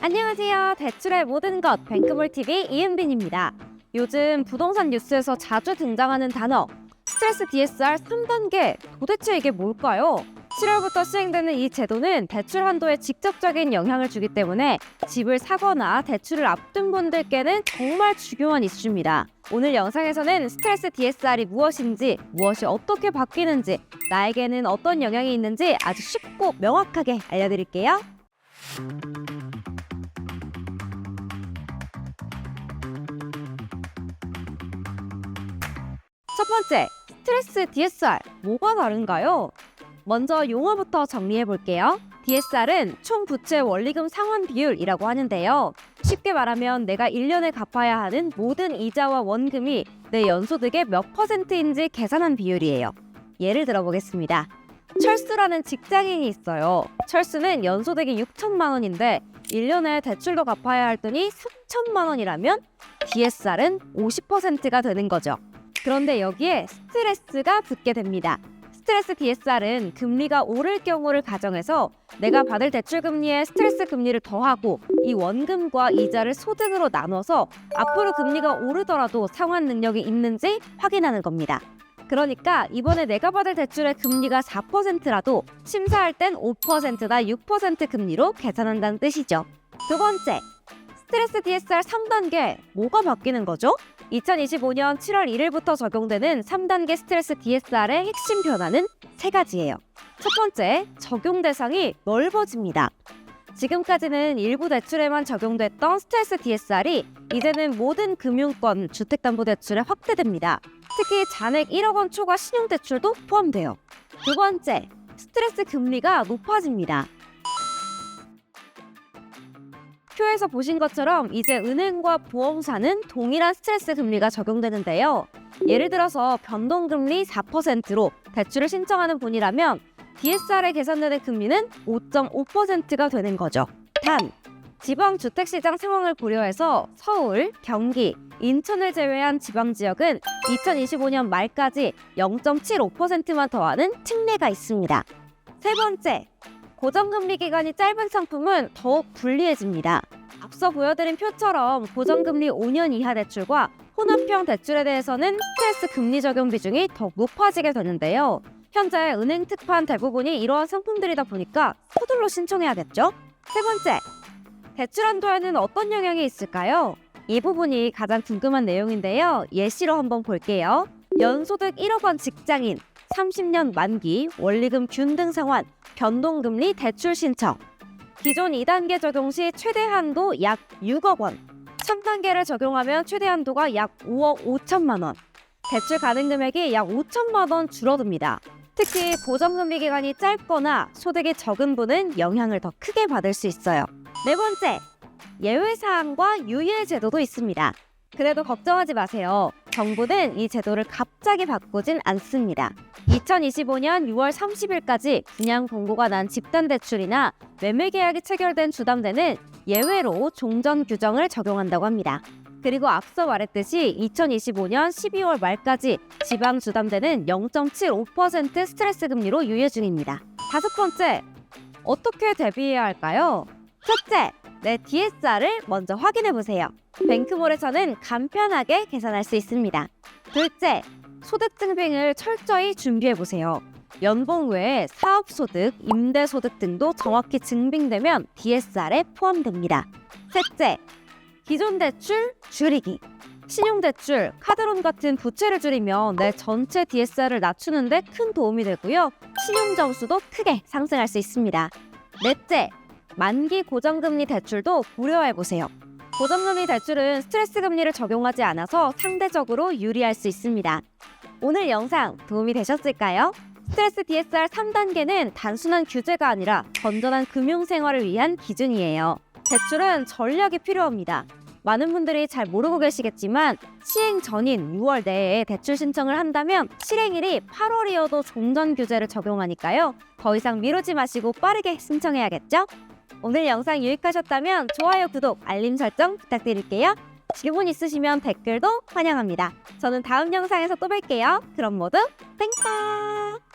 안녕하세요. 대출의 모든 것 뱅크몰TV 이은빈입니다. 요즘 부동산 뉴스에서 자주 등장하는 단어 스트레스 DSR 3단계, 도대체 이게 뭘까요? 7월부터 시행되는 이 제도는 대출 한도에 직접적인 영향을 주기 때문에 집을 사거나 대출을 앞둔 분들께는 정말 중요한 이슈입니다. 오늘 영상에서는 스트레스 DSR이 무엇인지, 무엇이 어떻게 바뀌는지, 나에게는 어떤 영향이 있는지 아주 쉽고 명확하게 알려드릴게요. 첫 번째, 스트레스 DSR, 뭐가 다른가요? 먼저 용어부터 정리해 볼게요. DSR은 총 부채 원리금 상환 비율이라고 하는데요. 쉽게 말하면 내가 1년에 갚아야 하는 모든 이자와 원금이 내 연소득의 몇 %인지 계산한 비율이에요. 예를 들어보겠습니다. 철수라는 직장인이 있어요. 철수는 연소득이 6천만 원인데 1년에 대출도 갚아야 할 돈이 3천만 원이라면 DSR은 50%가 되는 거죠. 그런데 여기에 스트레스가 붙게 됩니다. 스트레스 DSR은 금리가 오를 경우를 가정해서 내가 받을 대출 금리에 스트레스 금리를 더하고 이 원금과 이자를 소득으로 나눠서 앞으로 금리가 오르더라도 상환 능력이 있는지 확인하는 겁니다. 그러니까 이번에 내가 받을 대출의 금리가 4%라도 심사할 땐 5%나 6% 금리로 계산한다는 뜻이죠. 두 번째, 스트레스 DSR 3단계, 뭐가 바뀌는 거죠? 2025년 7월 1일부터 적용되는 3단계 스트레스 DSR의 핵심 변화는 세 가지예요. 첫 번째, 적용 대상이 넓어집니다. 지금까지는 일부 대출에만 적용됐던 스트레스 DSR이 이제는 모든 금융권, 주택담보대출에 확대됩니다. 특히 잔액 1억 원 초과 신용대출도 포함돼요. 두 번째, 스트레스 금리가 높아집니다. 표에서 보신 것처럼 이제 은행과 보험사는 동일한 스트레스 금리가 적용되는데요. 예를 들어서 변동금리 4%로 대출을 신청하는 분이라면 DSR에 계산되는 금리는 5.5%가 되는 거죠. 단, 지방주택시장 상황을 고려해서 서울, 경기, 인천을 제외한 지방지역은 2025년 말까지 0.75%만 더하는 특례가 있습니다. 세 번째, 고정금리 기간이 짧은 상품은 더욱 불리해집니다. 앞서 보여드린 표처럼 고정금리 5년 이하 대출과 혼합형 대출에 대해서는 스트레스 금리 적용 비중이 더욱 높아지게 되는데요. 현재 은행 특판 대부분이 이러한 상품들이다 보니까 서둘러 신청해야겠죠? 세 번째, 대출 한도에는 어떤 영향이 있을까요? 이 부분이 가장 궁금한 내용인데요. 예시로 한번 볼게요. 연소득 1억 원 직장인, 30년 만기, 원리금 균등 상환, 변동금리 대출 신청. 기존 2단계 적용 시 최대 한도 약 6억 원. 3단계를 적용하면 최대 한도가 약 5억 5천만 원. 대출 가능 금액이 약 5천만 원 줄어듭니다. 특히 고정금리 기간이 짧거나 소득이 적은 분은 영향을 더 크게 받을 수 있어요. 네 번째, 예외사항과 유예 제도도 있습니다. 그래도 걱정하지 마세요. 정부는 이 제도를 갑자기 바꾸진 않습니다. 2025년 6월 30일까지 분양 공고가 난 집단대출이나 매매계약이 체결된 주담대는 예외로 종전 규정을 적용한다고 합니다. 그리고 앞서 말했듯이 2025년 12월 말까지 지방주담대는 0.75% 스트레스 금리로 유예 중입니다. 다섯 번째, 어떻게 대비해야 할까요? 첫째, 내 DSR을 먼저 확인해보세요. 뱅크몰에서는 간편하게 계산할 수 있습니다. 둘째, 소득 증빙을 철저히 준비해보세요. 연봉 외에 사업소득, 임대소득 등도 정확히 증빙되면 DSR에 포함됩니다. 셋째, 기존 대출 줄이기. 신용대출, 카드론 같은 부채를 줄이면 내 전체 DSR을 낮추는 데 큰 도움이 되고요. 신용점수도 크게 상승할 수 있습니다. 넷째, 만기 고정금리 대출도 고려해보세요. 고정금리 대출은 스트레스 금리를 적용하지 않아서 상대적으로 유리할 수 있습니다. 오늘 영상 도움이 되셨을까요? 스트레스 DSR 3단계는 단순한 규제가 아니라 건전한 금융생활을 위한 기준이에요. 대출은 전략이 필요합니다. 많은 분들이 잘 모르고 계시겠지만 시행 전인 6월 내에 대출 신청을 한다면 실행일이 8월이어도 종전 규제를 적용하니까요. 더 이상 미루지 마시고 빠르게 신청해야겠죠? 오늘 영상 유익하셨다면 좋아요, 구독, 알림 설정 부탁드릴게요. 질문 있으시면 댓글도 환영합니다. 저는 다음 영상에서 또 뵐게요. 그럼 모두 땡빵!